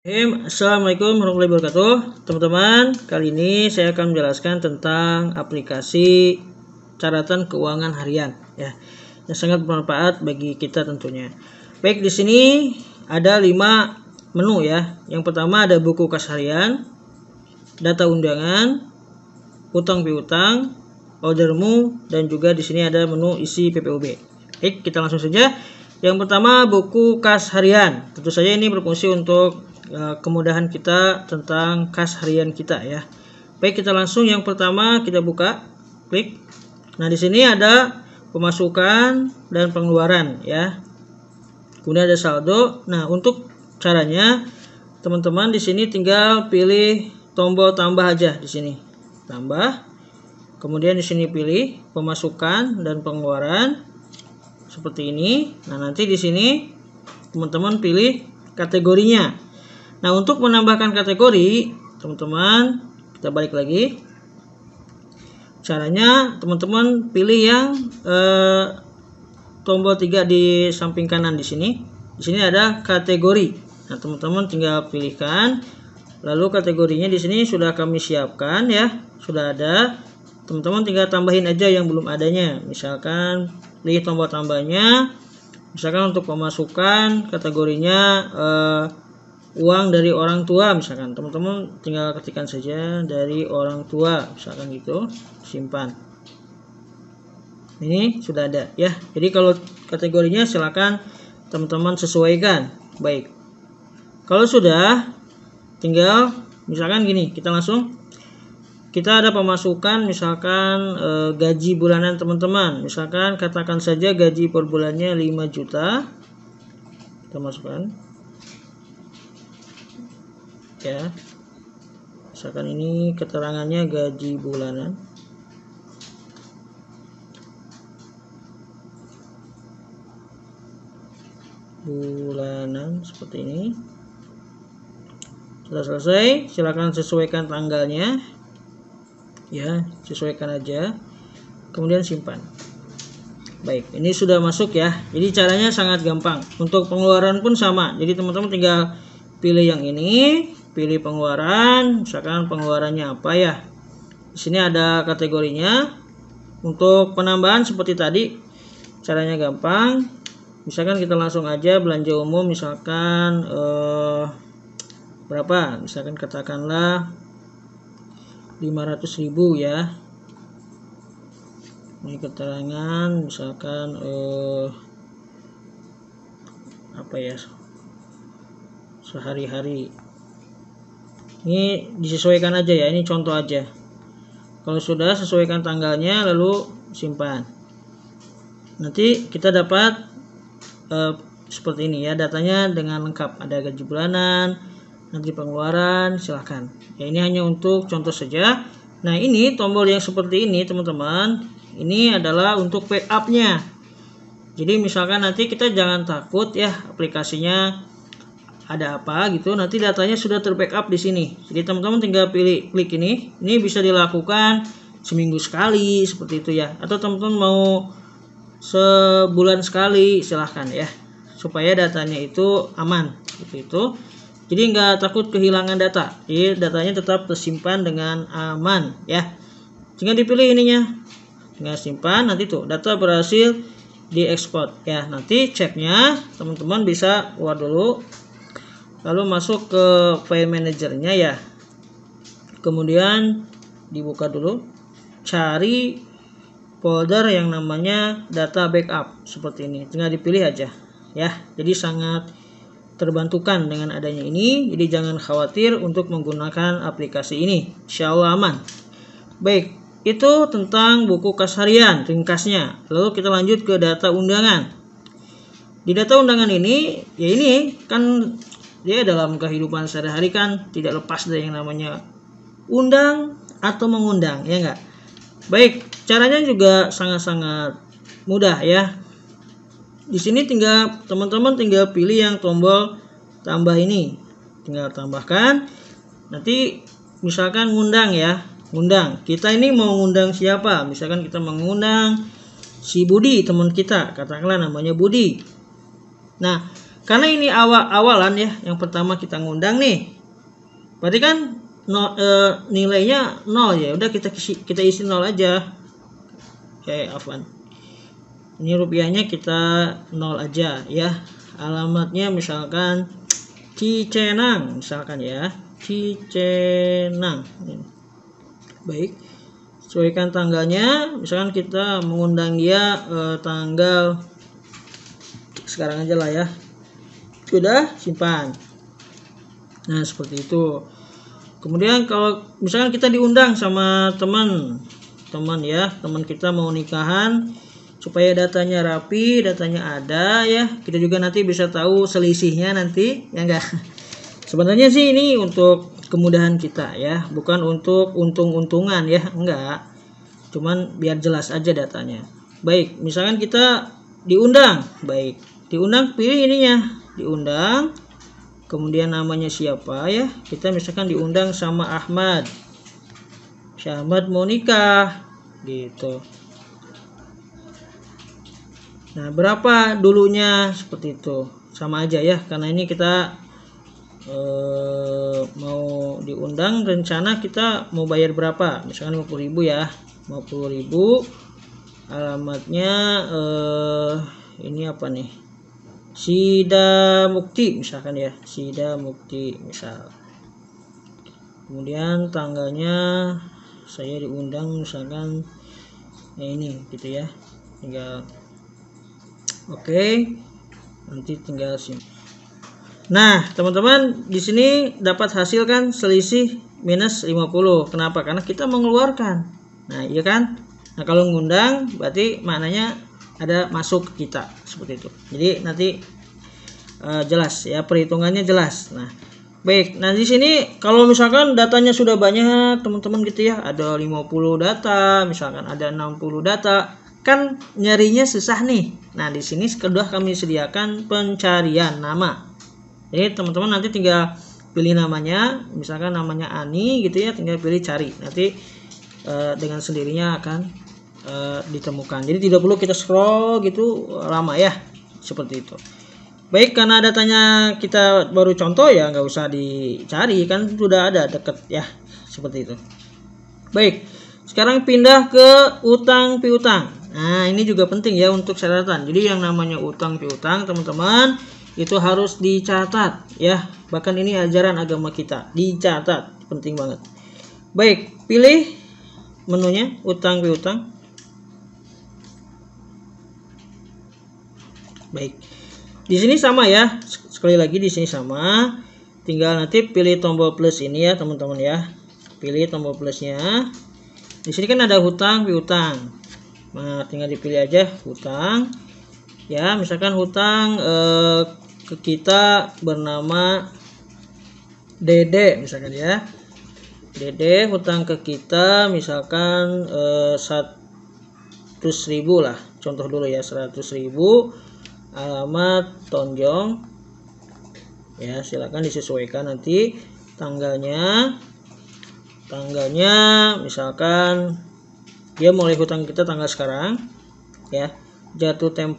Assalamualaikum warahmatullahi wabarakatuh. Teman-teman, kali ini saya akan menjelaskan tentang aplikasi catatan keuangan harian ya. Yang sangat bermanfaat bagi kita tentunya. Baik, di sini ada 5 menu ya. Yang pertama ada buku kas harian, data undangan, utang piutang, ordermu, dan juga di sini ada menu isi PPOB. Baik, kita langsung saja. Yang pertama buku kas harian. Tentu saja ini berfungsi untuk kemudahan kita tentang kas harian kita ya. Baik, kita langsung yang pertama kita buka, klik. Nah, di sini ada pemasukan dan pengeluaran ya. Kemudian ada saldo. Nah, untuk caranya teman-teman di sini tinggal pilih tombol tambah aja di sini. Tambah. Kemudian di sini pilih pemasukan dan pengeluaran seperti ini. Nah, nanti di sini teman-teman pilih kategorinya. Nah, untuk menambahkan kategori, teman-teman, kita balik lagi. Caranya, teman-teman pilih yang tombol 3 di samping kanan di sini. Di sini ada kategori. Nah, teman-teman tinggal pilihkan. Lalu kategorinya di sini sudah kami siapkan ya, sudah ada. Teman-teman tinggal tambahin aja yang belum adanya. Misalkan pilih tombol tambahnya. Misalkan untuk pemasukan kategorinya uang dari orang tua, misalkan teman-teman tinggal ketikkan saja dari orang tua, misalkan gitu, simpan. Ini sudah ada ya. Jadi kalau kategorinya silakan teman-teman sesuaikan. Baik, kalau sudah tinggal misalkan gini, kita ada pemasukan misalkan gaji bulanan teman-teman, misalkan katakan saja gaji per bulannya 5 juta, kita masukkan ya. Misalkan ini keterangannya gaji bulanan. Seperti ini. Sudah selesai, silakan sesuaikan tanggalnya. Ya, sesuaikan aja. Kemudian simpan. Baik, ini sudah masuk ya. Jadi caranya sangat gampang. Untuk pengeluaran pun sama. Jadi teman-teman tinggal pilih yang ini, pilih pengeluaran, misalkan pengeluarannya apa ya. Di sini ada kategorinya. Untuk penambahan seperti tadi, caranya gampang. Misalkan kita langsung aja belanja umum, misalkan berapa? Misalkan katakanlah 500.000 ya. Ini keterangan misalkan apa ya? Sehari-hari. Ini disesuaikan aja ya, ini contoh aja. Kalau sudah sesuaikan tanggalnya lalu simpan. Nanti kita dapat seperti ini ya, datanya dengan lengkap. Ada gaji bulanan, nanti pengeluaran, silahkan. Ya, ini hanya untuk contoh saja. Nah, ini tombol yang seperti ini teman-teman, ini adalah untuk backupnya. Jadi misalkan nanti kita jangan takut ya, aplikasinya ada apa gitu, nanti datanya sudah terbackup di sini. Jadi teman-teman tinggal pilih klik ini bisa dilakukan seminggu sekali seperti itu ya, atau teman-teman mau sebulan sekali, silahkan ya, supaya datanya itu aman seperti itu. Jadi nggak takut kehilangan data, jadi datanya tetap tersimpan dengan aman ya. Tinggal dipilih ininya, tinggal simpan, nanti tuh data berhasil diekspor ya. Nanti ceknya teman-teman bisa keluar dulu, lalu masuk ke file manajernya ya. Kemudian dibuka dulu, cari folder yang namanya data backup seperti ini. Tinggal dipilih aja ya. Jadi sangat terbantukan dengan adanya ini. Jadi jangan khawatir untuk menggunakan aplikasi ini. Insya Allah aman. Baik, itu tentang buku kas harian ringkasnya. Lalu kita lanjut ke data undangan. Di data undangan ini, ya ini kan dia dalam kehidupan sehari-hari kan tidak lepas dari yang namanya undang atau mengundang, ya enggak? Baik, caranya juga sangat-sangat mudah ya. Di sini teman-teman tinggal pilih yang tombol tambah ini. Tinggal tambahkan. Nanti misalkan ngundang ya. Ngundang. Kita ini mau ngundang siapa? Misalkan kita mengundang si Budi, teman kita. Katakanlah namanya Budi. Nah, karena ini awalan ya, yang pertama kita ngundang nih, berarti kan nilainya 0 ya. Udah kita isi 0 aja. Oke, afwan. Ini rupiahnya kita 0 aja ya. Alamatnya misalkan Cicenang misalkan ya, Cicenang. Baik, sesuaikan tanggalnya. Misalkan kita mengundang dia tanggal sekarang aja lah ya. Sudah, simpan. Nah, seperti itu. Kemudian kalau misalkan kita diundang sama teman ya, teman kita mau nikahan, supaya datanya rapi, datanya ada ya, kita juga nanti bisa tahu selisihnya nanti ya enggak. Sebenarnya sih ini untuk kemudahan kita ya, bukan untuk untung-untungan ya, enggak. Cuman biar jelas aja datanya. Baik, misalkan kita diundang, baik, diundang pilih ininya, diundang, kemudian namanya siapa ya, kita misalkan diundang sama Ahmad, si Ahmad mau nikah gitu. Nah, berapa dulunya, seperti itu, sama aja ya, karena ini kita mau diundang, rencana kita mau bayar berapa, misalkan 50.000 ya, 50.000. Alamatnya ini apa nih, Sida Mukti misalkan ya, Sida Mukti misal. Kemudian tanggalnya saya diundang misalkan ya ini gitu ya, tinggal oke, nanti tinggal sim. Nah, teman-teman, di sini dapat hasil kan selisih minus 50. Kenapa? Karena kita mengeluarkan. Nah, iya kan? Nah, kalau ngundang berarti maknanya ada masuk ke kita, seperti itu. Jadi nanti jelas ya, perhitungannya jelas. Nah, baik. Nah, di sini kalau misalkan datanya sudah banyak, teman-teman gitu ya, ada 50 data, misalkan ada 60 data, kan nyarinya susah nih. Nah, di sini sudah kami sediakan pencarian nama. Jadi teman-teman nanti tinggal pilih namanya, misalkan namanya Ani gitu ya, tinggal pilih cari. Nanti dengan sendirinya akan ditemukan. Jadi tidak perlu kita scroll gitu lama ya, seperti itu. Baik, karena datanya kita baru contoh ya, nggak usah dicari, kan sudah ada deket ya, seperti itu. Baik, sekarang pindah ke utang piutang. Nah, ini juga penting ya untuk catatan. Jadi yang namanya utang piutang, teman-teman, itu harus dicatat ya. Bahkan ini ajaran agama kita, dicatat, penting banget. Baik, pilih menunya utang piutang. Baik. Di sini sama ya. Sekali lagi di sini sama. Tinggal nanti pilih tombol plus ini ya, teman-teman ya. Pilih tombol plusnya. Di sini kan ada hutang piutang. Nah, tinggal dipilih aja hutang. Ya, misalkan hutang ke kita bernama Dede misalkan ya. Dede hutang ke kita misalkan 100.000 lah. Contoh dulu ya, 100.000. Alamat Tonjong ya, silakan disesuaikan nanti tanggalnya misalkan dia mulai hutang kita tanggal sekarang ya, jatuh tempo